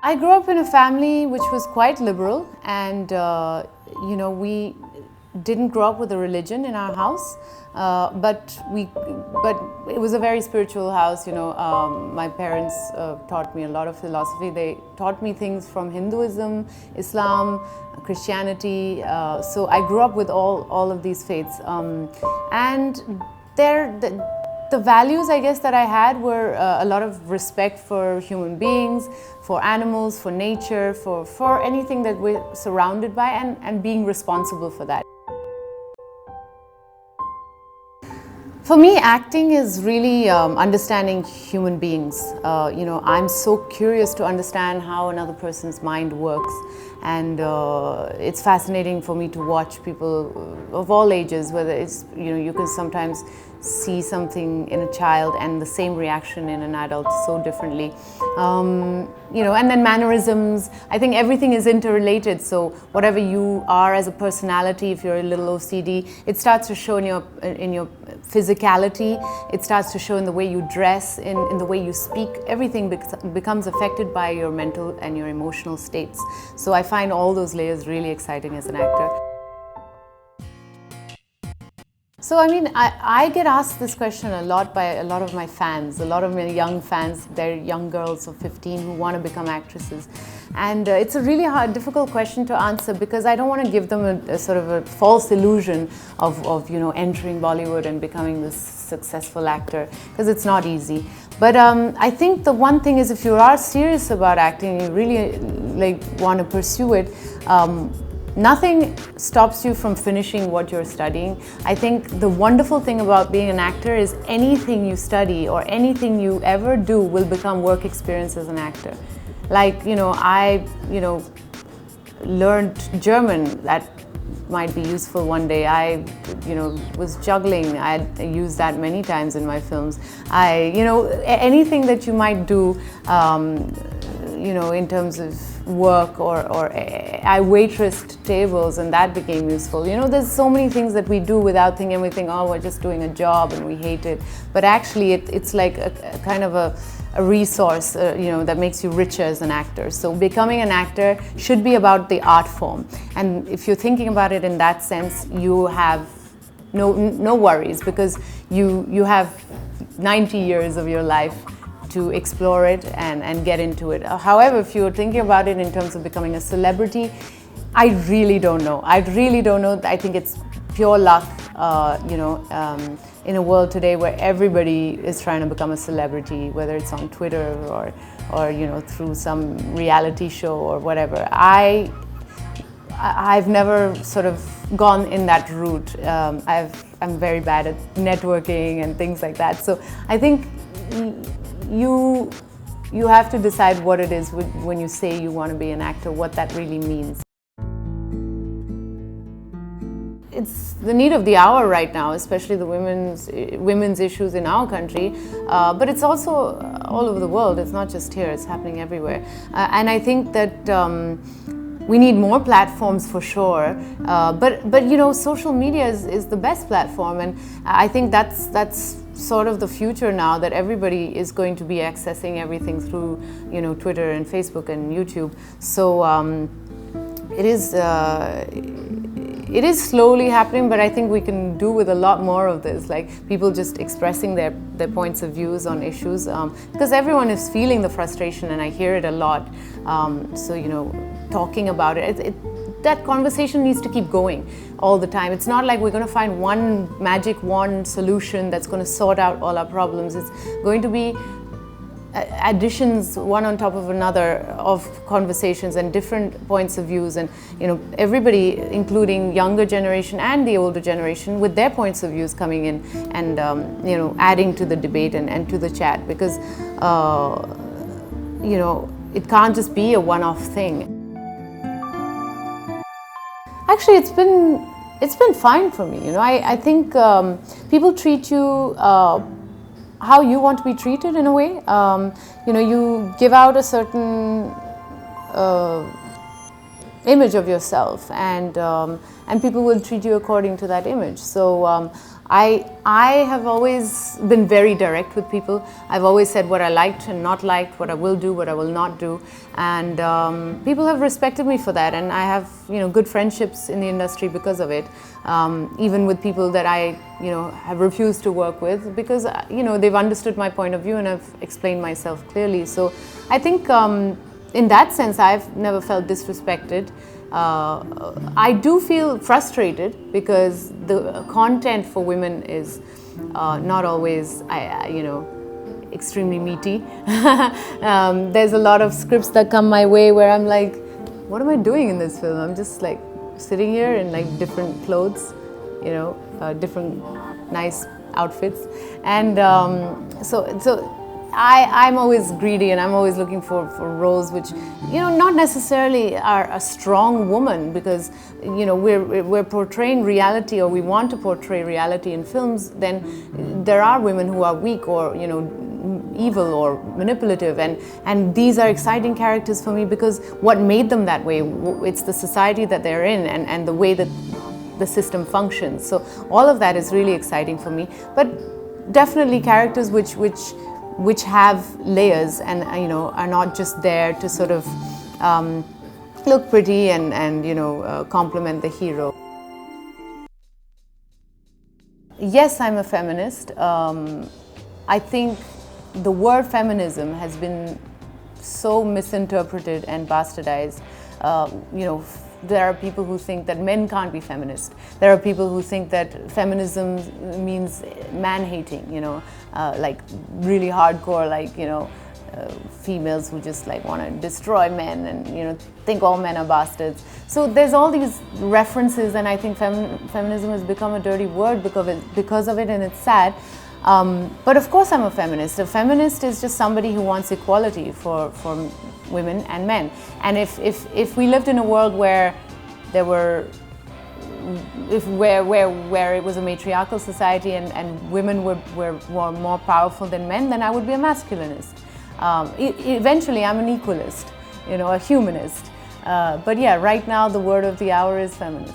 I grew up in a family which was quite liberal, and we didn't grow up with a religion in our house, but it was a very spiritual house. My parents taught me a lot of philosophy. They taught me things from Hinduism, Islam, Christianity. So I grew up with all of these faiths, and the values, I guess, that I had were a lot of respect for human beings, for animals, for nature, for anything that we're surrounded by, and being responsible for that. For me, acting is really understanding human beings. I'm so curious to understand how another person's mind works, and it's fascinating for me to watch people of all ages, whether it's, you can sometimes see something in a child and the same reaction in an adult so differently. And then mannerisms. I think everything is interrelated, so whatever you are as a personality, if you're a little OCD, it starts to show in your physicality, it starts to show in the way you dress, in the way you speak. Everything becomes affected by your mental and your emotional states. So I find all those layers really exciting as an actor. So I get asked this question a lot by a lot of my fans, a lot of my young fans. They're young girls of 15 who want to become actresses. And it's a really difficult question to answer, because I don't want to give them a sort of a false illusion of entering Bollywood and becoming this successful actor, because it's not easy. But I think the one thing is, if you are serious about acting, you really want to pursue it, nothing stops you from finishing what you're studying. I think the wonderful thing about being an actor is anything you study or anything you ever do will become work experience as an actor. I learned German. That might be useful one day. I was juggling. I used that many times in my films. Anything that you might do in terms of work, or I waitressed tables, and that became useful. There's so many things that we do without thinking, and we think, oh, we're just doing a job and we hate it. But actually it's like a kind of a resource that makes you richer as an actor. So becoming an actor should be about the art form, and if you're thinking about it in that sense, you have no worries, because you have 90 years of your life to explore it and get into it. However, if you're thinking about it in terms of becoming a celebrity, I really don't know. I think it's pure luck, in a world today where everybody is trying to become a celebrity, whether it's on Twitter or through some reality show or whatever. I've never sort of gone in that route. I'm very bad at networking and things like that. So I think you have to decide what it is when you say you want to be an actor, what that really means. It's the need of the hour right now, especially the women's issues in our country, but it's also all over the world. It's not just here, it's happening everywhere. And I think that we need more platforms for sure, but social media is the best platform, and I think that's sort of the future now, that everybody is going to be accessing everything through Twitter and Facebook and YouTube. So it is slowly happening, but I think we can do with a lot more of this, like people just expressing their points of views on issues, because everyone is feeling the frustration, and I hear it a lot. Talking about it, that conversation needs to keep going all the time. It's not like we're going to find one magic wand solution that's going to sort out all our problems. It's going to be additions, one on top of another, of conversations and different points of views, and everybody, including younger generation and the older generation, with their points of views coming in and adding to the debate and to the chat, because it can't just be a one-off thing. Actually, it's been fine for me. I think people treat you how you want to be treated, in a way. You give out a certain image of yourself, and people will treat you according to that image. So I have always been very direct with people. I've always said what I liked and not liked, what I will do, what I will not do, and people have respected me for that. And I have, good friendships in the industry because of it. Even with people that I, have refused to work with because, they've understood my point of view and I've explained myself clearly. So I think in that sense, I've never felt disrespected. I do feel frustrated because the content for women is not always, extremely meaty. There's a lot of scripts that come my way where I'm like, what am I doing in this film? I'm just like sitting here in like different clothes, different nice outfits, and I'm always greedy and I'm always looking for roles which, not necessarily are a strong woman because, we're portraying reality or we want to portray reality in films. Then there are women who are weak or, evil or manipulative, and these are exciting characters for me because what made them that way, it's the society that they're in and the way that the system functions. So all of that is really exciting for me, but definitely characters which have layers and are not just there to sort of look pretty and compliment the hero. Yes, I'm a feminist. I think the word feminism has been so misinterpreted and bastardized. There are people who think that men can't be feminist. There are people who think that feminism means man-hating, like really hardcore, like, females who just like want to destroy men and, think all men are bastards. So there's all these references, and I think feminism has become a dirty word because of it, and it's sad. But of course I'm a feminist. A feminist is just somebody who wants equality for women and men. And if we lived in a world where there were, where it was a matriarchal society and women were more powerful than men, then I would be a masculinist. Eventually I'm an equalist, a humanist. But yeah, right now the word of the hour is feminist.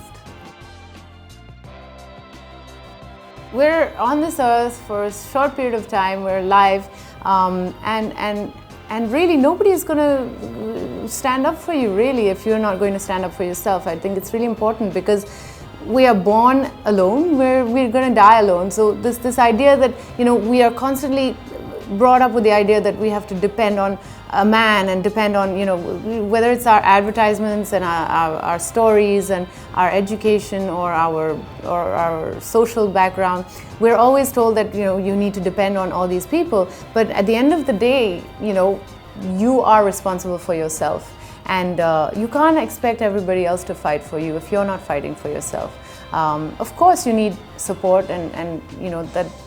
We're on this earth for a short period of time, we're alive, and really nobody is going to stand up for you, really, if you're not going to stand up for yourself. I think it's really important because we are born alone, we're going to die alone. So this idea that, we are constantly brought up with the idea that we have to depend on a man and depend on, whether it's our advertisements and our stories and our education or our social background, we're always told that, you need to depend on all these people. But at the end of the day, you are responsible for yourself. And you can't expect everybody else to fight for you if you're not fighting for yourself. Of course you need support and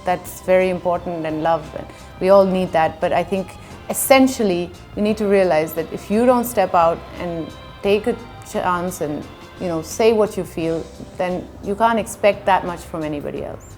that's very important, and love, and we all need that. But I think essentially you need to realize that if you don't step out and take a chance and say what you feel, then you can't expect that much from anybody else.